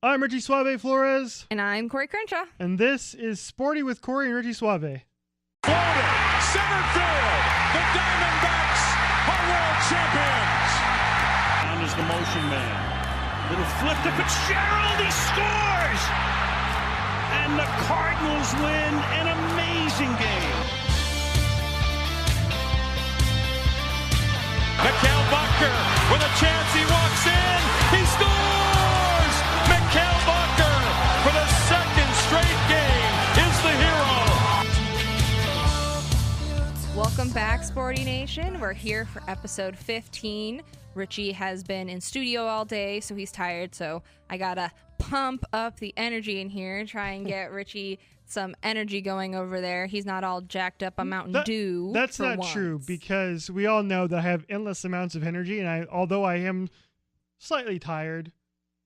I'm Richie Suave Flores. And I'm Cori Crenshaw. And this is Sporty with Cori and Richie Suave. Floated, center field. The Diamondbacks are world champions. Down is the motion man. Little flip to Fitzgerald. He scores! And the Cardinals win an amazing game. Mikhail Bucker with a chance. He walks in. He scores! Mikhail Bucker for the second straight game is the hero. Welcome back, Sporty Nation. We're here for episode 15. Richie has been in studio all day, so he's tired. So I gotta pump up the energy in here, try and get Richie some energy going over there. He's not all jacked up on Mountain Dew. That's not true, because we all know that I have endless amounts of energy, and although I am slightly tired,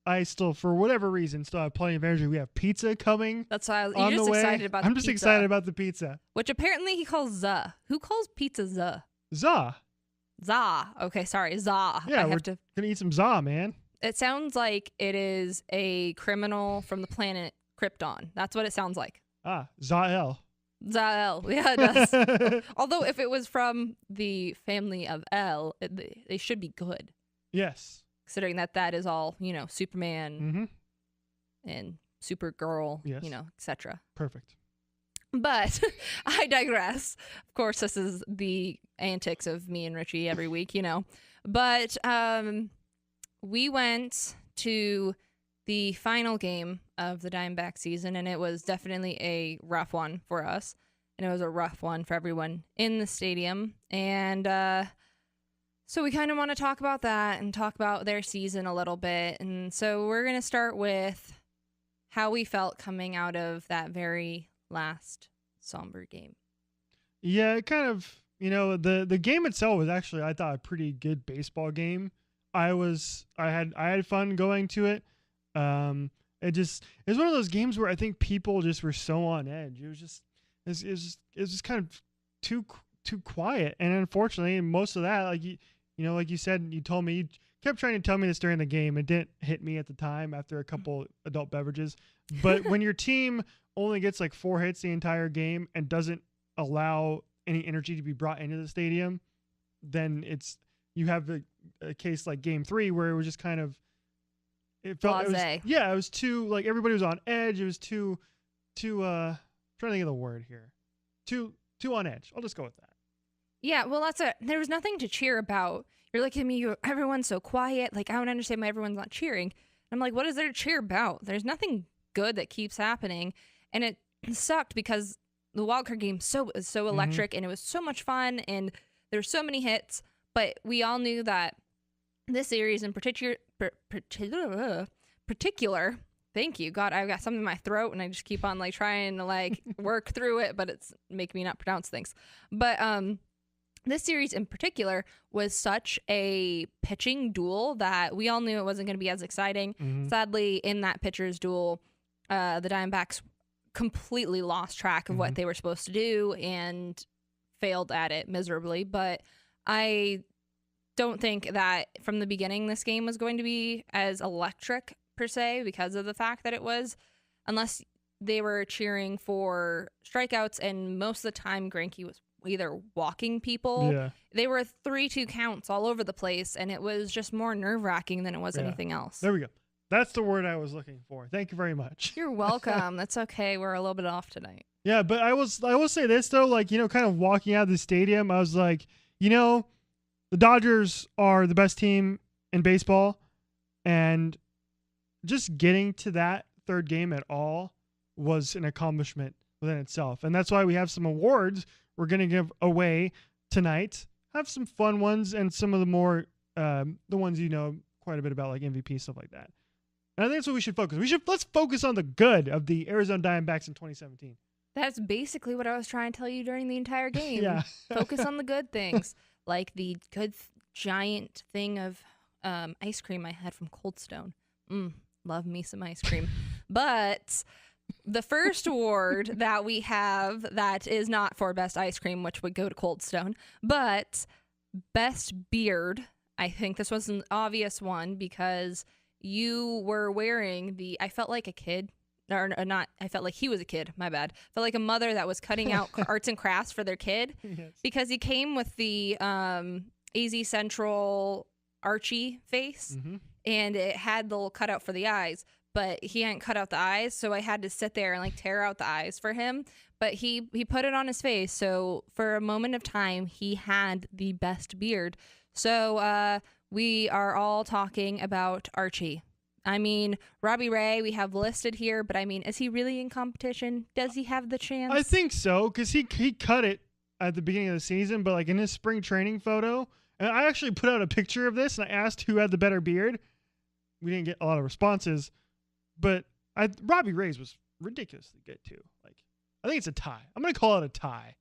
I still, for whatever reason, still have plenty of energy. We have pizza coming. That's why on you're just the way. excited about. I'm the just pizza, excited about the pizza. which apparently he calls za. Who calls pizza za? Za. Za. Okay, sorry, za. Yeah, we're gonna eat some za, man. It sounds like it is a criminal from the planet Krypton. That's what it sounds like. Ah, Zael. Zael. Yeah, it does. Although if it was from the family of El, they should be good. Yes. Considering that is all, Superman and Supergirl, Yes. etc. Perfect. But I digress. Of course, this is the antics of me and Richie every week, But we went to the final game of the Diamondback season, and it was definitely a rough one for us. And it was a rough one for everyone in the stadium. And so we kind of want to talk about that and talk about their season a little bit. And so we're going to start with how we felt coming out of that very last somber game. Yeah, it kind of, the game itself was actually, I thought, a pretty good baseball game. I had fun going to it. It was one of those games where I think people just were so on edge. It was just kind of too quiet. And unfortunately, most of that, like you said, you told me, you kept trying to tell me this during the game. It didn't hit me at the time after a couple adult beverages. But when your team only gets like 4 hits the entire game and doesn't allow any energy to be brought into the stadium, then you have a case like Game 3 where it was just kind of, it felt, it was too, like, everybody was on edge. It was too trying to think of the word here. Too on edge. I'll just go with that. Yeah, well, there was nothing to cheer about. You're like, everyone's so quiet. Like, I don't understand why everyone's not cheering. I'm like, what is there to cheer about? There's nothing good that keeps happening. And it sucked because the wildcard game was so electric, and it was so much fun, and there's so many hits. But we all knew that this series in particular, thank you, God, I've got something in my throat, and I just keep on like trying to like work through it, but it's making me not pronounce things. But this series in particular was such a pitching duel that we all knew it wasn't going to be as exciting. Sadly, in that pitcher's duel, the Diamondbacks completely lost track of what they were supposed to do and failed at it miserably. But I don't think that from the beginning this game was going to be as electric per se because of the fact that it was, unless they were cheering for strikeouts, and most of the time Greinke was either walking people. Yeah. They were 3-2 counts all over the place, and it was just more nerve-wracking than it was anything else. There we go. That's the word I was looking for. Thank you very much. You're welcome. That's okay. We're a little bit off tonight. Yeah, but I will say this though, like, kind of walking out of the stadium, I was like, the Dodgers are the best team in baseball, and just getting to that third game at all was an accomplishment within itself. And that's why we have some awards we're going to give away tonight. Have some fun ones and some of the more, the ones quite a bit about, like MVP, stuff like that. And I think that's what we should focus. Let's focus on the good of the Arizona Diamondbacks in 2017. That's basically what I was trying to tell you during the entire game. Yeah. Focus on the good things, like the good giant thing of ice cream I had from Cold Stone. Love me some ice cream. But the first award that we have that is not for best ice cream, which would go to Cold Stone, but best beard. I think this was an obvious one because you were wearing I felt like a kid. Or not, I felt like he was a kid, my bad. Felt like a mother that was cutting out arts and crafts for their kid. Yes. Because he came with the AZ Central Archie face, and it had the little cutout for the eyes, but he hadn't cut out the eyes, so I had to sit there and like tear out the eyes for him. But he put it on his face, so for a moment of time, he had the best beard. So we are all talking about Archie. I mean, Robbie Ray, we have listed here, but I mean, is he really in competition? Does he have the chance? I think so, because he cut it at the beginning of the season, but like in his spring training photo, and I actually put out a picture of this, and I asked who had the better beard. We didn't get a lot of responses, but Robbie Ray's was ridiculously good too. Like, I think it's a tie. I'm going to call it a tie.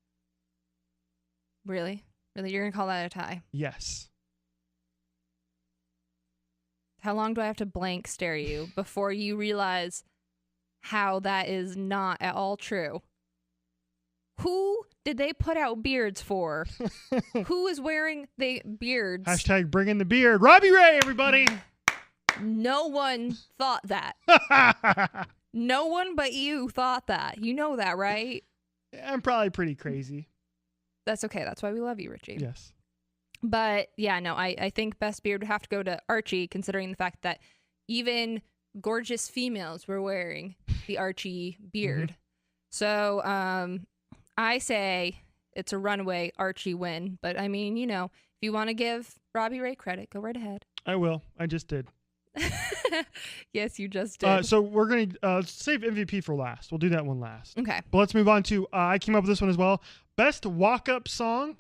Really? Really? You're going to call that a tie? Yes. How long do I have to blank stare you before you realize how that is not at all true? Who did they put out beards for? Who is wearing the beards? Hashtag bring in the beard. Robbie Ray, everybody. No one thought that. No one but you thought that. You know that, right? I'm probably pretty crazy. That's okay. That's why we love you, Richie. Yes. But yeah, no, I think best beard would have to go to Archie, considering the fact that even gorgeous females were wearing the Archie beard. So I say it's a runaway Archie win. But I mean, you know, if you want to give Robbie Ray credit, go right ahead. I will. I just did. Yes, you just did. So we're going to save MVP for last. We'll do that one last. Okay. But let's move on to, I came up with this one as well. Best walk-up song.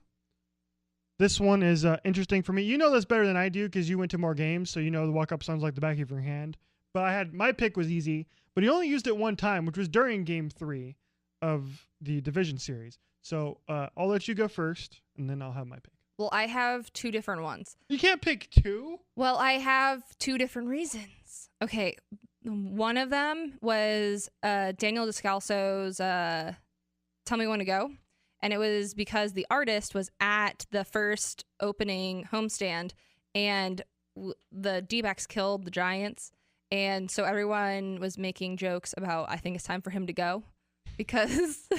This one is interesting for me. You know this better than I do because you went to more games, so you know the walk-up songs like the back of your hand. But my pick was easy, but he only used it one time, which was during Game 3 of the Division Series. So I'll let you go first, and then I'll have my pick. Well, I have two different ones. You can't pick two? Well, I have two different reasons. Okay, one of them was Daniel Descalso's Tell Me When to Go. And it was because the artist was at the first opening homestand, and the D-backs killed the Giants. And so everyone was making jokes about, I think it's time for him to go, because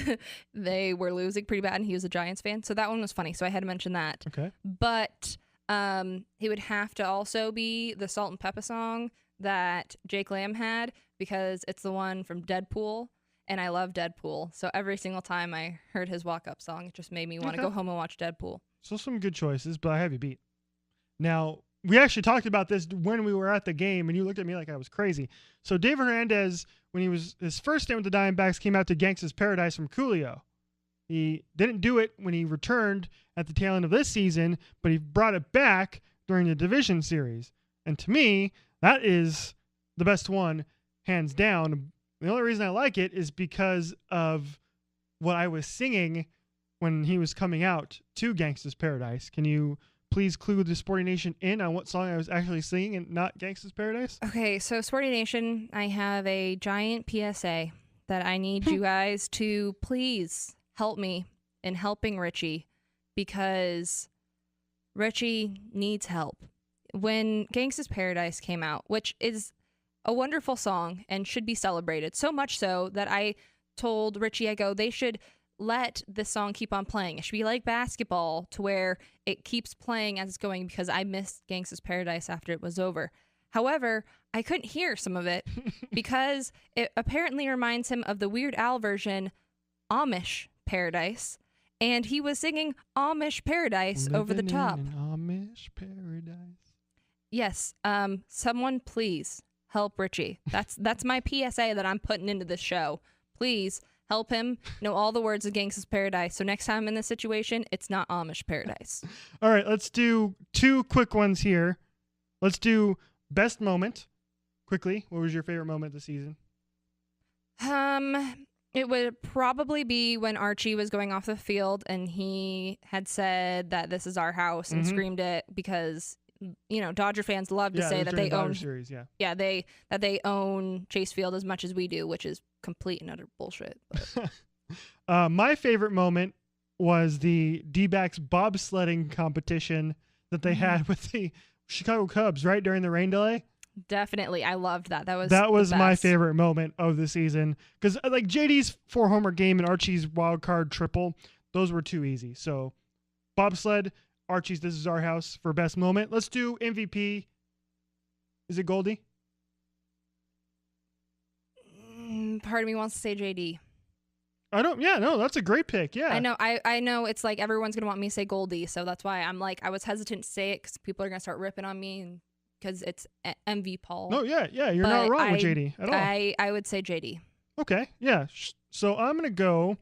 they were losing pretty bad, and he was a Giants fan. So that one was funny. So I had to mention that. Okay. But it would have to also be the Salt and Pepper song that Jake Lamb had, because it's the one from Deadpool. And I love Deadpool. So every single time I heard his walk-up song, it just made me want to go home and watch Deadpool. So some good choices, but I have you beat. Now, we actually talked about this when we were at the game, and you looked at me like I was crazy. So Dave Hernandez, when he was his first day with the Diamondbacks, came out to Gangsta's Paradise from Coolio. He didn't do it when he returned at the tail end of this season, but he brought it back during the Division Series. And to me, that is the best one, hands down. The only reason I like it is because of what I was singing when he was coming out to Gangsta's Paradise. Can you please clue the Sporty Nation in on what song I was actually singing and not Gangsta's Paradise? Okay, so Sporty Nation, I have a giant PSA that I need you guys to please help me in helping Richie, because Richie needs help. When Gangsta's Paradise came out, which is a wonderful song and should be celebrated, so much so that I told Richie, I go, they should let this song keep on playing. It should be like basketball, to where it keeps playing as it's going, because I missed Gangsta's Paradise after it was over. However, I couldn't hear some of it because it apparently reminds him of the Weird Al version, Amish Paradise, and he was singing Amish Paradise over the top. Amish Paradise. Yes, someone please help Richie. That's my PSA that I'm putting into this show. Please help him know all the words of Gangsta's Paradise, so next time I'm in this situation, it's not Amish Paradise. All right, let's do two quick ones here. Let's do best moment. Quickly, what was your favorite moment of the season? It would probably be when Archie was going off the field and he had said that this is our house and screamed it, because you know, Dodger fans love to say that they own series, that they own Chase Field as much as we do, which is complete and utter bullshit. My favorite moment was the D-backs bobsledding competition that they had with the Chicago Cubs right during the rain delay. Definitely. I loved that. That was my favorite moment of the season, because like JD's 4-homer game and Archie's wild card triple, those were too easy. So bobsled, Archie's This Is Our House for best moment. Let's do MVP. Is it Goldie? Part of me wants to say JD. That's a great pick. Yeah. I know it's like everyone's going to want me to say Goldie, so that's why I'm like, I was hesitant to say it because people are going to start ripping on me because it's MV Paul. No, yeah, you're not wrong with JD at all. I would say JD. Okay, yeah. So I'm going to go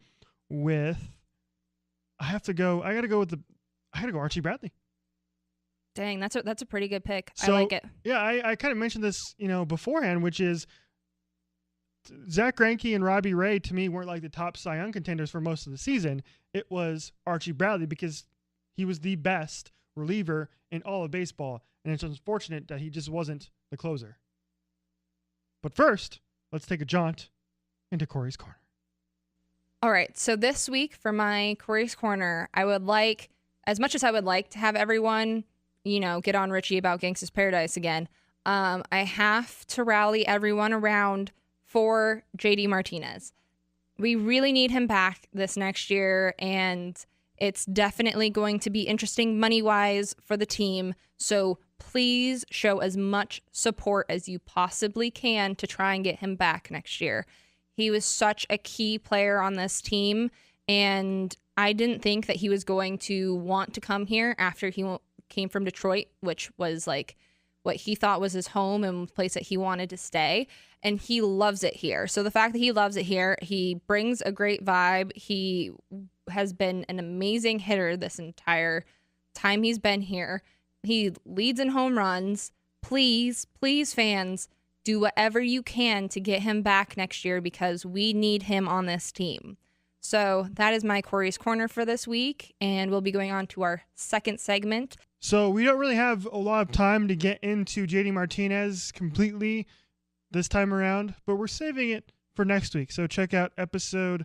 with, I got to go Archie Bradley. Dang, that's a pretty good pick. So, I like it. Yeah, I kind of mentioned this, beforehand, which is Zach Greinke and Robbie Ray, to me, weren't like the top Cy Young contenders for most of the season. It was Archie Bradley because he was the best reliever in all of baseball, and it's unfortunate that he just wasn't the closer. But first, let's take a jaunt into Cori's Corner. All right, so this week for my Cori's Corner, I would like, as much as I would like to have everyone, get on Richie about Gangsta's Paradise again, I have to rally everyone around for JD Martinez. We really need him back this next year, and it's definitely going to be interesting money-wise for the team. So please show as much support as you possibly can to try and get him back next year. He was such a key player on this team, and I didn't think that he was going to want to come here after he came from Detroit, which was like what he thought was his home and place that he wanted to stay. And he loves it here. So the fact that he loves it here, he brings a great vibe. He has been an amazing hitter this entire time he's been here. He leads in home runs. Please, fans, do whatever you can to get him back next year because we need him on this team. So that is my Cori's Corner for this week, and we'll be going on to our second segment. So we don't really have a lot of time to get into JD Martinez completely this time around, but we're saving it for next week. So check out episode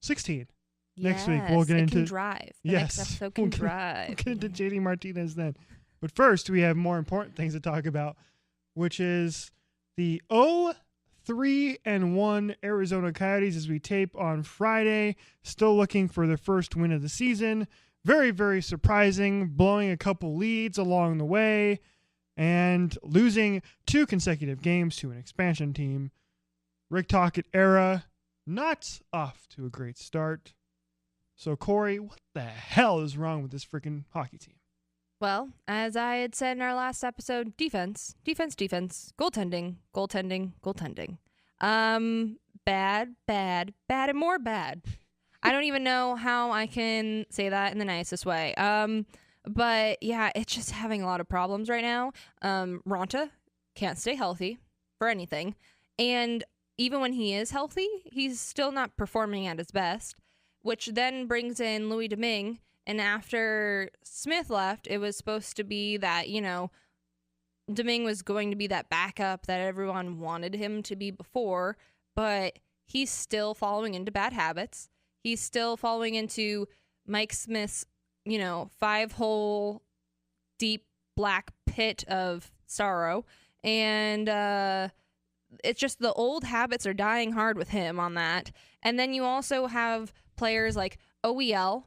16. Next week we'll get into drive. The next episode can drive. We'll get into JD Martinez then. But first, we have more important things to talk about, which is the 0-3-1 Arizona Coyotes as we tape on Friday. Still looking for their first win of the season. Very, very surprising, blowing a couple leads along the way and losing 2 consecutive games to an expansion team. Rick Tocchet era, not off to a great start. So, Cori, what the hell is wrong with this freaking hockey team? Well, as I had said in our last episode, defense, goaltending. Bad, and more bad. I don't even know how I can say that in the nicest way. But yeah, it's just having a lot of problems right now. Ronta can't stay healthy for anything. And even when he is healthy, he's still not performing at his best, which then brings in Louis Domingue. And after Smith left, it was supposed to be that, Domingue was going to be that backup that everyone wanted him to be before, but he's still falling into bad habits. He's still falling into Mike Smith's, 5-hole deep black pit of sorrow. And it's just the old habits are dying hard with him on that. And then you also have players like OEL,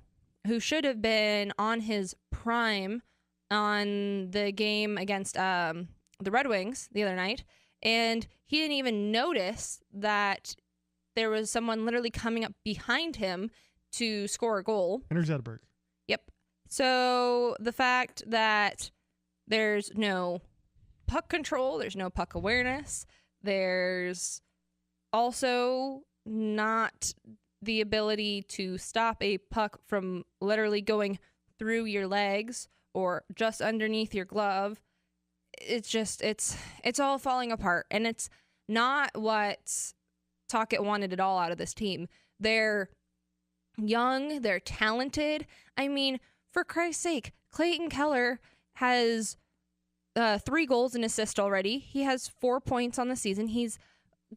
who should have been on his prime on the game against the Red Wings the other night. And he didn't even notice that there was someone literally coming up behind him to score a goal. Henrik Zetterberg. Yep. So the fact that there's no puck control, there's no puck awareness, there's also not the ability to stop a puck from literally going through your legs or just underneath your glove. It's just, it's all falling apart. And it's not what Tocchet wanted at all out of this team. They're young, they're talented. I mean, for Christ's sake, Clayton Keller has 3 goals and assist already. He has 4 points on the season. He's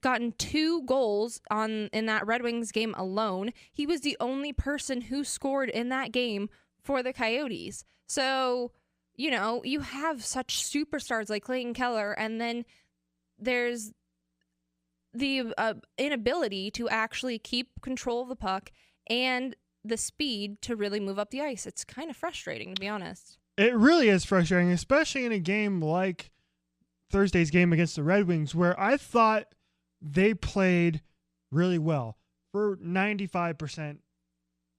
gotten 2 goals in that Red Wings game alone. He was the only person who scored in that game for the Coyotes. So you know, you have such superstars like Clayton Keller, and then there's the inability to actually keep control of the puck and the speed to really move up the ice. It's kind of frustrating, to be honest. It really is frustrating, especially in a game like Thursday's game against the Red Wings, where I thought they played really well for 95%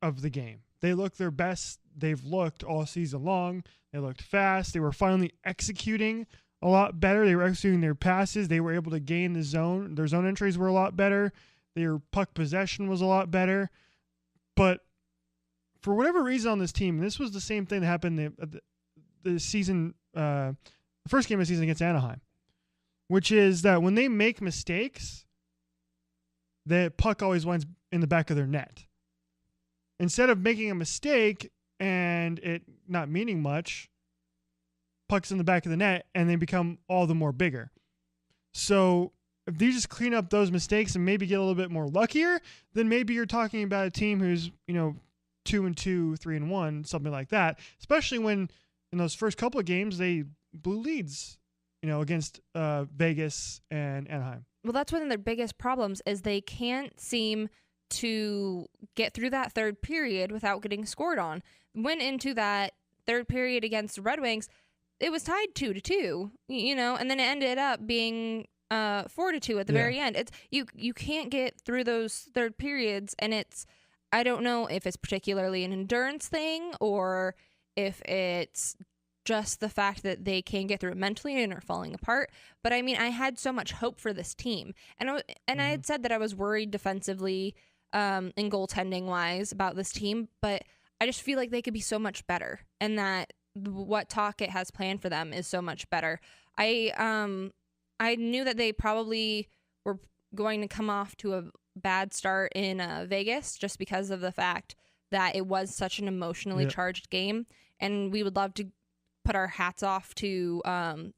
of the game. They looked their best they've looked all season long. They looked fast. They were finally executing a lot better. They were executing their passes. They were able to gain the zone. Their zone entries were a lot better. Their puck possession was a lot better. But for whatever reason on this team, this was the same thing that happened the season, the first game of the season against Anaheim, which is that when they make mistakes, the puck always winds in the back of their net. Instead of making a mistake and it not meaning much, puck's in the back of the net and they become all the more bigger. So if you just clean up those mistakes and maybe get a little bit more luckier, then maybe you're talking about a team who's, 2-2, 3-1, something like that. Especially when in those first couple of games they blew leads, against Vegas and Anaheim. Well, that's one of their biggest problems is they can't seem to get through that third period without getting scored on. Went into that third period against the Red Wings, it was tied 2-2, and then it ended up being 4-2 at the very end. It's you can't get through those third periods, and I don't know if it's particularly an endurance thing or if it's just the fact that they can't get through it mentally and are falling apart. But I mean, I had so much hope for this team, and I had said that I was worried defensively and goaltending wise about this team, but I just feel like they could be so much better, and that what Tocchet has planned for them is so much better. I knew that they probably were going to come off to a bad start in Vegas just because of the fact that it was such an emotionally charged game, and we would love to put our hats off to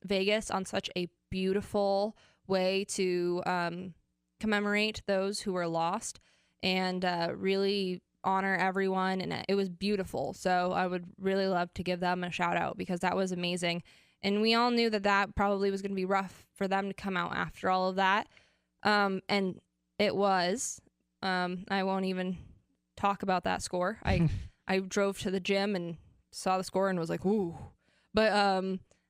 Vegas on such a beautiful way to commemorate those who were lost and really honor everyone, and it was beautiful. So I would really love to give them a shout out because that was amazing. And we all knew that probably was going to be rough for them to come out after all of that. And it was. I won't even talk about that score. I drove to the gym and saw the score and was like, ooh. But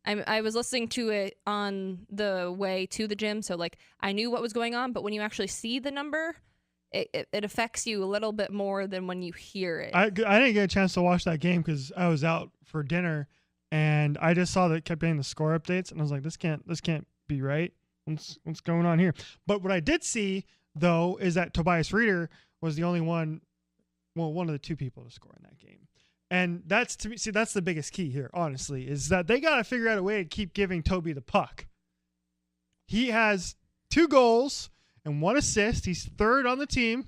I was listening to it on the way to the gym, so like I knew what was going on. But when you actually see the number, it affects you a little bit more than when you hear it. I didn't get a chance to watch that game because I was out for dinner, and I just saw that it kept getting the score updates, and I was like, this can't be right. What's going on here? But what I did see though is that Tobias Rieder was the only one of the two people to score in that game. And that's, to me, that's the biggest key here, honestly, is that they got to figure out a way to keep giving Toby the puck. He has 2 goals and 1 assist. He's third on the team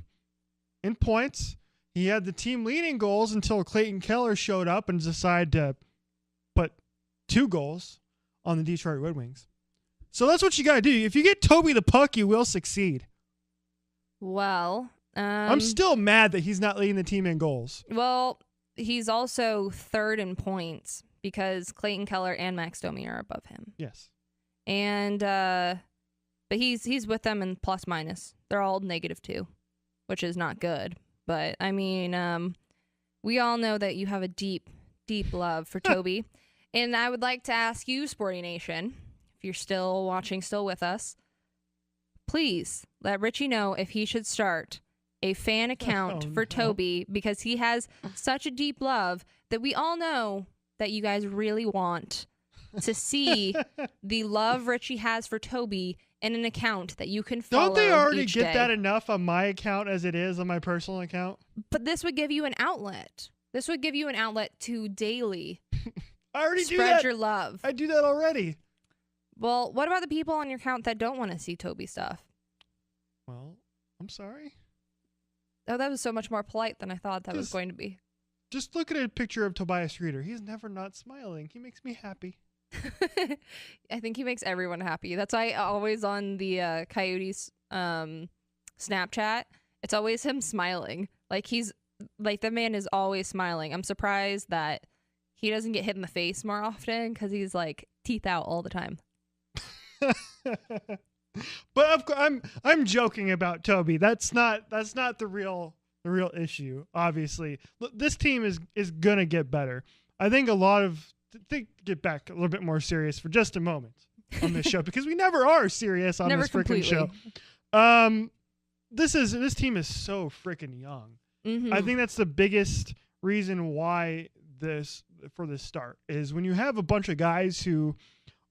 in points. He had the team leading goals until Clayton Keller showed up and decided to put 2 goals on the Detroit Red Wings. So that's what you got to do. If you get Toby the puck, you will succeed. Well, I'm still mad that he's not leading the team in goals. Well, he's also third in points because Clayton Keller and Max Domi are above him. Yes. And but he's with them in plus minus. They're all -2, which is not good. But I mean, we all know that you have a deep, deep love for Toby. And I would like to ask you, Sporty Nation, if you're still watching, still with us, please let Richie know if he should start a fan account for Toby, because he has such a deep love that we all know that you guys really want to see the love Richie has for Toby in an account that you can follow. Don't they already each get day. that enough on my account as it is on my personal account? But this would give you an outlet. This would give you an outlet to daily I already do spread that. your love. I do that already. Well, what about the people on your account that don't want to see Toby stuff? Well, I'm sorry. Oh, that was so much more polite than I thought that was going to be. Just look at a picture of Tobias Rieder. He's never not smiling. He makes me happy. I think he makes everyone happy. That's why always on the Coyotes Snapchat, it's always him smiling. Like the man is always smiling. I'm surprised that he doesn't get hit in the face more often because he's like teeth out all the time. But of course, I'm joking about Toby. That's not the real issue. Obviously, look, this team is gonna get better. I think get back a little bit more serious for just a moment on this show because we never are serious on this freaking show. This team is so freaking young. Mm-hmm. I think that's the biggest reason why this start is when you have a bunch of guys who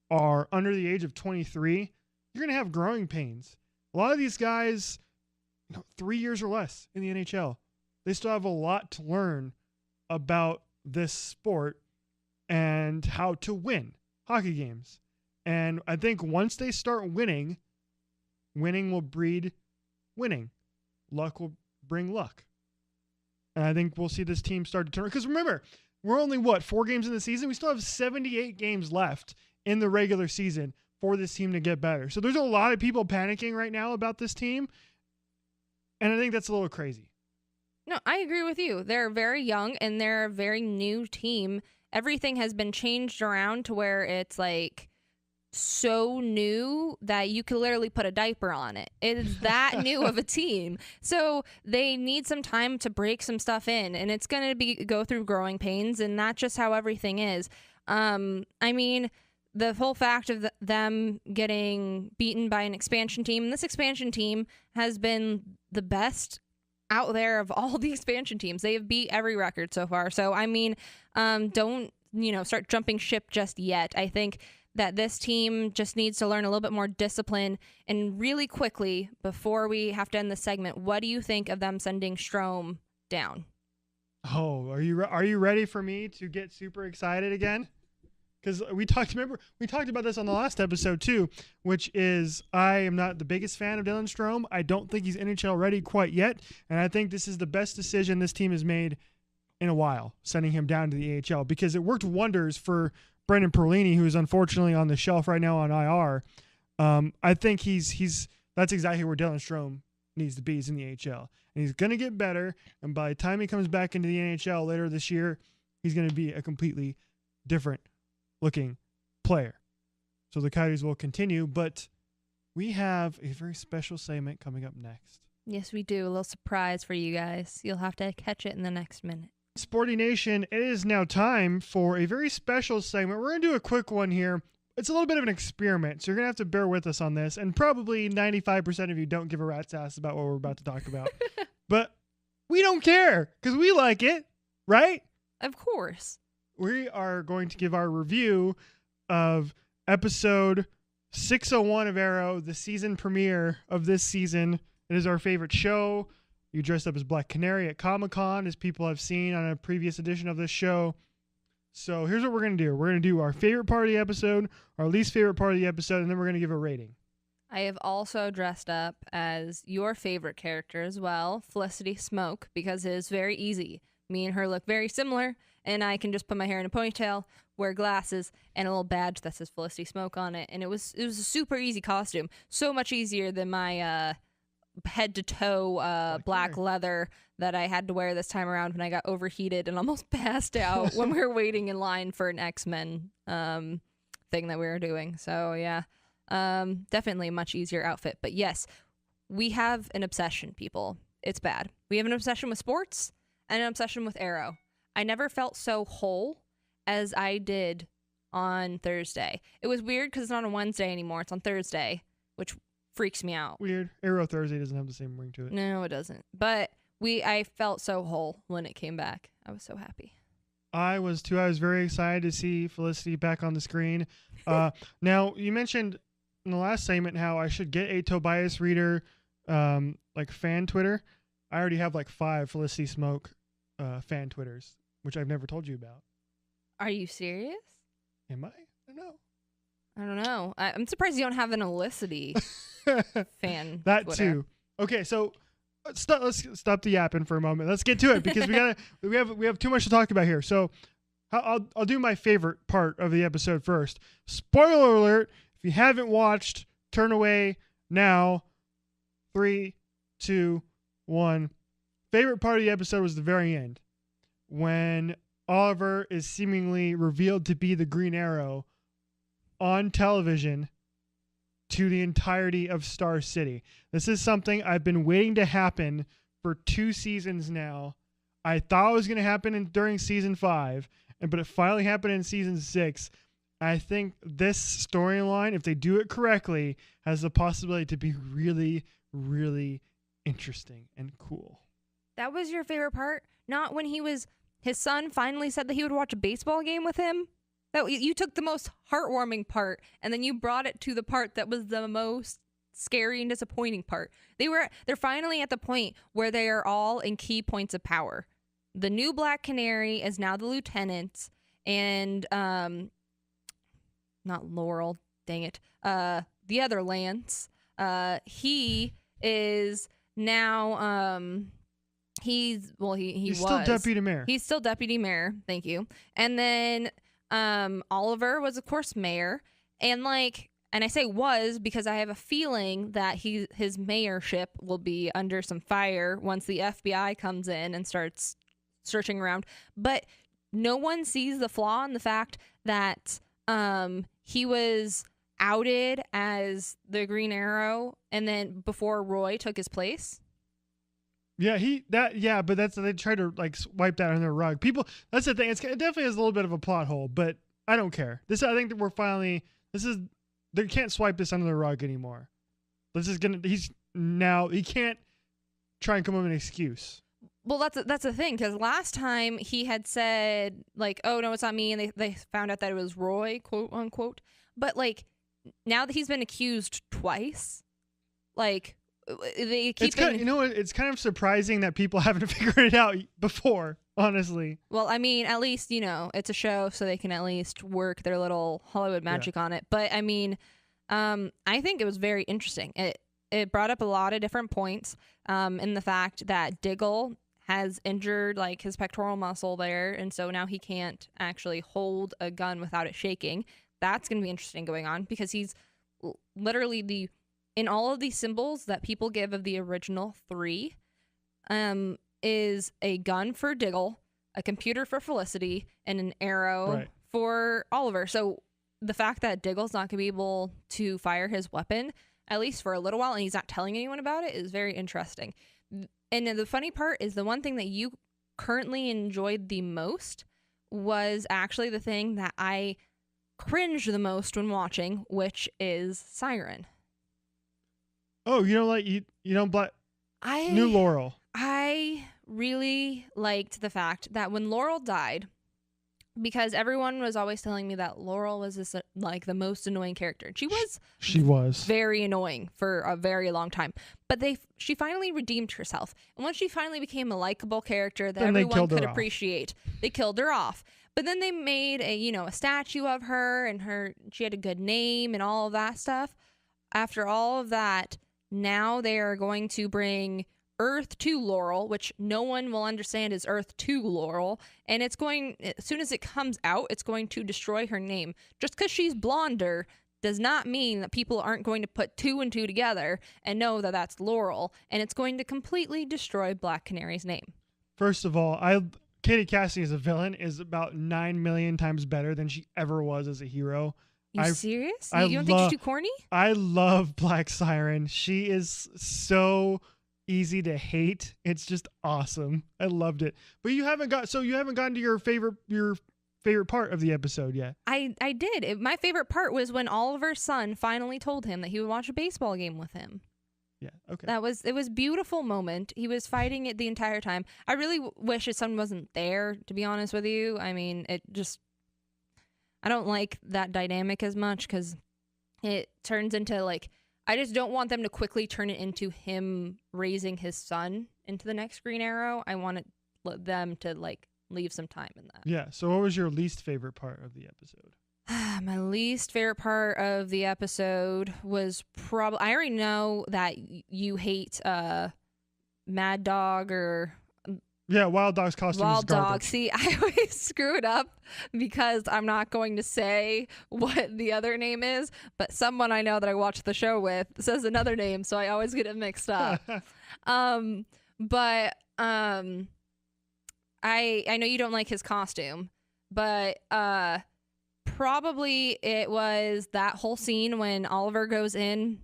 are under the age of 23, you're going to have growing pains. A lot of these guys, 3 years or less in the NHL, they still have a lot to learn about this sport and how to win hockey games. And I think once they start winning will breed winning. Luck will bring luck. And I think we'll see this team start to turn. Because remember, we're only, 4 games in the season? We still have 78 games left in the regular season for this team to get better. So there's a lot of people panicking right now about this team. And I think that's a little crazy. No, I agree with you. They're very young and they're a very new team. Everything has been changed around to where it's like so new that you could literally put a diaper on it. It is that new of a team. So they need some time to break some stuff in, and it's going to go through growing pains, and that's just how everything is. I mean, the whole fact of them getting beaten by an expansion team, and this expansion team has been the best out there of all the expansion teams. They have beat every record so far. So, I mean, don't, start jumping ship just yet. I think that this team just needs to learn a little bit more discipline. And really quickly, before we have to end the segment, what do you think of them sending Strome down? Oh, are you ready for me to get super excited again? Because we talked about this on the last episode too, which is I am not the biggest fan of Dylan Strome. I don't think he's NHL ready quite yet, and I think this is the best decision this team has made in a while, sending him down to the AHL, because it worked wonders for Brendan Perlini, who is unfortunately on the shelf right now on IR. I think that's exactly where Dylan Strome needs to be. He's in the AHL, and he's going to get better. And by the time he comes back into the NHL later this year, he's going to be a completely different looking player. So the Coyotes will continue, but we have a very special segment coming up next. Yes, we do. A little surprise for you guys. You'll have to catch it in the next minute. Sporty Nation, it is now time for a very special segment. We're going to do a quick one here. It's a little bit of an experiment, so you're going to have to bear with us on this, and probably 95% of you don't give a rat's ass about what we're about to talk about. But we don't care, because we like it, right? Of course. We are going to give our review of episode 601 of Arrow, the season premiere of this season. It is our favorite show. You dressed up as Black Canary at Comic-Con, as people have seen on a previous edition of this show. So here's what we're going to do. We're going to do our favorite part of the episode, our least favorite part of the episode, and then we're going to give a rating. I have also dressed up as your favorite character as well, Felicity Smoke, because it is very easy. Me and her look very similar, and I can just put my hair in a ponytail, wear glasses, and a little badge that says Felicity Smoke on it. And it was a super easy costume. So much easier than my head to toe black leather that I had to wear this time around when I got overheated and almost passed out when we were waiting in line for an X-Men thing that we were doing. So yeah, definitely a much easier outfit. But yes, we have an obsession, people. It's bad. We have an obsession with sports and an obsession with Arrow. I never felt so whole as I did on Thursday. It was weird because it's not on Wednesday anymore. It's on Thursday, which freaks me out. Weird. Arrow Thursday doesn't have the same ring to it. No, it doesn't. But I felt so whole when it came back. I was so happy. I was too. I was very excited to see Felicity back on the screen. Now, you mentioned in the last segment how I should get a Tobias Reader fan Twitter. I already have 5 Felicity Smoke fan Twitters, which I've never told you about. Are you serious? Am I? I don't know. I don't know. I'm surprised you don't have an Elicity fan. That Twitter. too. Okay, so let's stop the yapping for a moment. Let's get to it because we have too much to talk about here. So I'll do my favorite part of the episode first. Spoiler alert! If you haven't watched, turn away now. 3, 2, 1. Favorite part of the episode was the very end when Oliver is seemingly revealed to be the Green Arrow on television to the entirety of Star City. This is something I've been waiting to happen for 2 seasons now. I thought it was going to happen during season 5, but it finally happened in season 6. I think this storyline, if they do it correctly, has the possibility to be really, really interesting and cool. That was your favorite part? Not when his son finally said that he would watch a baseball game with him? That you took the most heartwarming part and then you brought it to the part that was the most scary and disappointing part. They're finally at the point where they are all in key points of power. The new Black Canary is now the lieutenant, and not Laurel, dang it. The other Lance, he is now he was still deputy mayor. He's still deputy mayor, thank you. And then Oliver was of course mayor, and I say was because I have a feeling that his mayorship will be under some fire once the FBI comes in and starts searching around. But no one sees the flaw in the fact that he was outed as the Green Arrow, and then before Roy took his place. Yeah, but they try to wipe that under the rug. People, that's the thing. It definitely has a little bit of a plot hole, but I don't care. I think that they can't swipe this under the rug anymore. He can't try and come up with an excuse. Well, that's the thing, because last time he had said oh no, it's not me, and they found out that it was Roy, quote unquote. But now that he's been accused twice, they keep it's kind of surprising that people haven't figured it out before, honestly. Well, I mean, at least it's a show, so they can at least work their little Hollywood magic on it. But I mean, I think it was very interesting. It brought up a lot of different points, in the fact that Diggle has injured his pectoral muscle there, and so now he can't actually hold a gun without it shaking. That's going to be interesting going on, because he's literally in all of these symbols that people give of the original 3, is a gun for Diggle, a computer for Felicity, and an arrow for Oliver. So the fact that Diggle's not going to be able to fire his weapon, at least for a little while, and he's not telling anyone about it, is very interesting. And the funny part is the one thing that you currently enjoyed the most was actually the thing that I cringed the most when watching, which is Siren. Oh, you don't New Laurel. I really liked the fact that when Laurel died, because everyone was always telling me that Laurel was this the most annoying character. She was very annoying for a very long time. But she finally redeemed herself. And once she finally became a likable character that everyone could appreciate, they killed her off. But then they made a statue of her, and she had a good name and all of that stuff. After all of that, now they are going to bring Earth to Laurel, which no one will understand is Earth to Laurel, and as soon as it comes out, it's going to destroy her name. Just because she's blonder does not mean that people aren't going to put 2 and 2 together and know that that's Laurel, and it's going to completely destroy Black Canary's name. First of all, Katie Cassidy as a villain is about 9 million times better than she ever was as a hero. You serious? You don't think she's too corny? I love Black Siren. She is so easy to hate. It's just awesome. I loved it. But you haven't gotten to your favorite part of the episode yet. I did. My favorite part was when Oliver's son finally told him that he would watch a baseball game with him. Yeah, okay. It was a beautiful moment. He was fighting it the entire time. I really wish his son wasn't there, to be honest with you. I mean, I don't like that dynamic as much, because it turns into I just don't want them to quickly turn it into him raising his son into the next Green Arrow. I want them to leave some time in that. Yeah. So what was your least favorite part of the episode? My least favorite part of the episode was probably, I already know that you hate Mad Dog or... Yeah, Wild Dog's costume is garbage. Wild Dog. See, I always screw it up because I'm not going to say what the other name is, but someone I know that I watch the show with says another name, so I always get it mixed up. But I know you don't like his costume, but probably it was that whole scene when Oliver goes in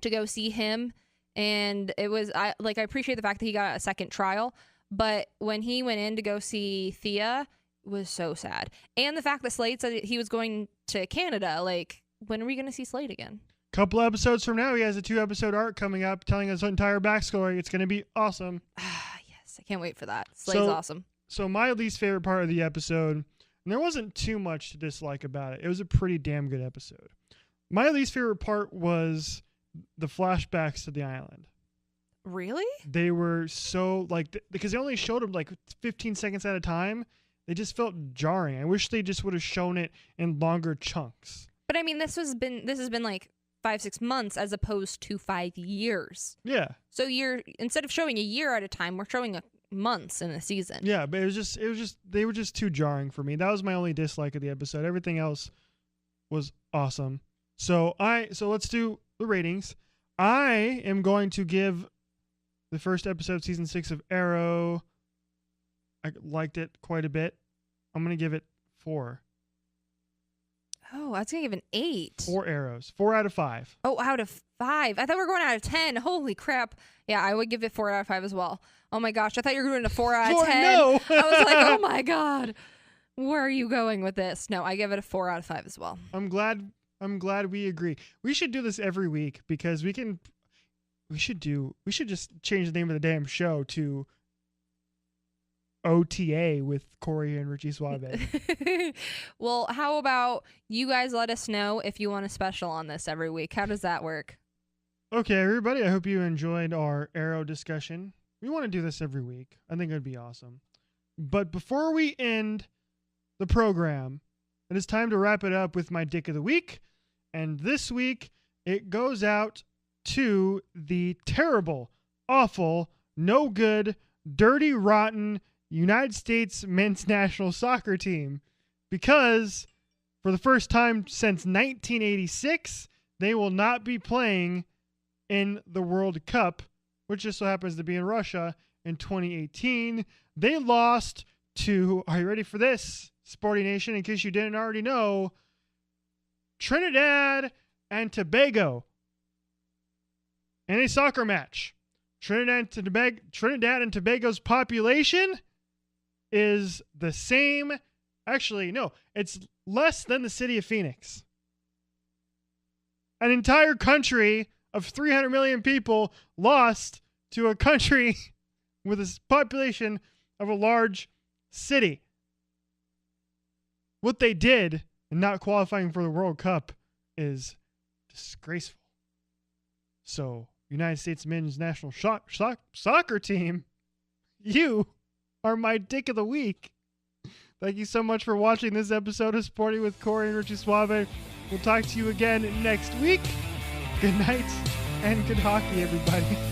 to go see him, and it was I appreciate the fact that he got a second trial, but when he went in to go see Thea, it was so sad. And the fact that Slade said he was going to Canada, like, when are we going to see Slade again? Couple episodes from now, he has a 2-episode arc coming up telling his entire backstory. It's going to be awesome. Yes, I can't wait for that. Slade's awesome. So my least favorite part of the episode, and there wasn't too much to dislike about it. It was a pretty damn good episode. My least favorite part was the flashbacks to the island. Really? They were so, like, because they only showed them like 15 seconds at a time. They just felt jarring. I wish they just would have shown it in longer chunks. But I mean, this has been like 5-6 months as opposed to 5 years. Yeah. So instead of showing a year at a time, we're showing months in a season. Yeah, but it was just they were just too jarring for me. That was my only dislike of the episode. Everything else was awesome. So let's do the ratings. I am going to give the first episode of season 6 of Arrow, I liked it quite a bit. I'm going to give it 4. Oh, I was going to give an 8. 4 arrows. 4 out of 5. Oh, out of 5. I thought we were going out of 10. Holy crap. Yeah, I would give it 4 out of 5 as well. Oh my gosh, I thought you were going to 4 out of 10. No. I was like, oh my God. Where are you going with this? No, I give it a 4 out of 5 as well. I'm glad we agree. We should do this every week because we should just change the name of the damn show to OTA with Cori and Richie Suave. Well, how about you guys let us know if you want a special on this every week? How does that work? Okay, everybody, I hope you enjoyed our Arrow discussion. We want to do this every week. I think it would be awesome. But before we end the program, it is time to wrap it up with my Dick of the Week. And this week, it goes out to the terrible, awful, no good, dirty, rotten United States men's national soccer team, because for the first time since 1986, they will not be playing in the World Cup, which just so happens to be in Russia in 2018. They lost to, are you ready for this, Sporty Nation, in case you didn't already know, Trinidad and Tobago in a soccer match. Trinidad and Tobago's population is the same. Actually, no, it's less than the city of Phoenix. An entire country of 300 million people lost to a country with a population of a large city. What they did in not qualifying for the World Cup is disgraceful. So, United States men's national soccer team, you are my Dick of the Week. Thank you so much for watching this episode of Sporty with Cori and Richie Suave. We'll talk to you again next week. Good night and good hockey, everybody.